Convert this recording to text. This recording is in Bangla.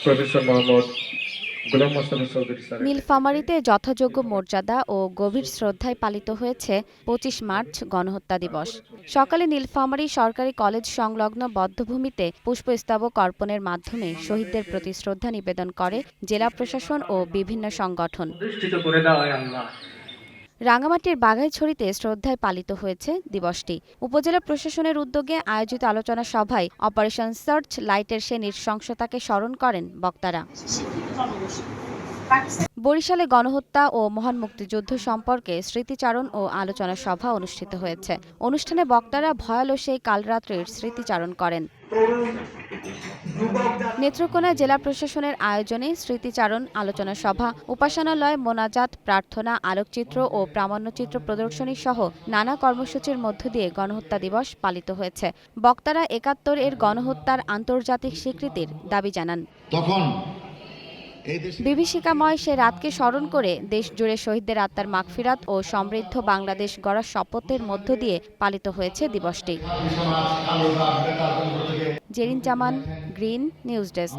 Professor Mohammad Golam Mostafa Chowdhury sir. নীলফামারীতে যথাযোগ্য মর্যাদা ও গভীর শ্রদ্ধায় পালিত হয়েছে ২৫ মার্চ গণহত্যা দিবস। সকালে নীলফামারী সরকারি কলেজ সংলগ্ন বধ্যভূমিতে পুষ্পস্তবক অর্পণের মাধ্যমে শহীদদের প্রতি শ্রদ্ধা নিবেদন করে জেলা প্রশাসন ও বিভিন্ন সংগঠন। রাঙামাটির বাঘাইছড়িতে শ্রদ্ধায় পালিত হয়েছে দিবসটি। উপজেলা প্রশাসনের উদ্যোগে আয়োজিত আলোচনা সভায় অপারেশন সার্চ লাইটের সে নৃশংসতাকে স্মরণ করেন বক্তারা। বরিশালে গণহত্যা ও মহান মুক্তিযুদ্ধ সম্পর্কে স্মৃতিচারণ ও আলোচনা সভা অনুষ্ঠিত হয়েছে। অনুষ্ঠানে বক্তারা ভয়ালো সেই কালরাত্রির স্মৃতিচারণ করেন। নেত্রকোনায় জেলা প্রশাসনের আয়োজনে স্মৃতিচারণ আলোচনা সভা, উপাসনালয়, মোনাজাত, প্রার্থনা, আলোকচিত্র ও প্রামাণ্যচিত্র প্রদর্শনী সহ নানা কর্মসূচির মধ্য দিয়ে গণহত্যা দিবস পালিত হয়েছে। বক্তারা ৭১ এর গণহত্যার আন্তর্জাতিক স্বীকৃতির দাবি জানান। বিভীষিকাময় সে রাতকে স্মরণ করে দেশ জুড়ে শহীদদের আত্মার মাগফিরাত ও সমৃদ্ধ বাংলাদেশ গড়ার শপথের মধ্য দিয়ে পালিত হয়েছে দিবসটি। জেরিন জামান, গ্রিন নিউজ ডেস্ক।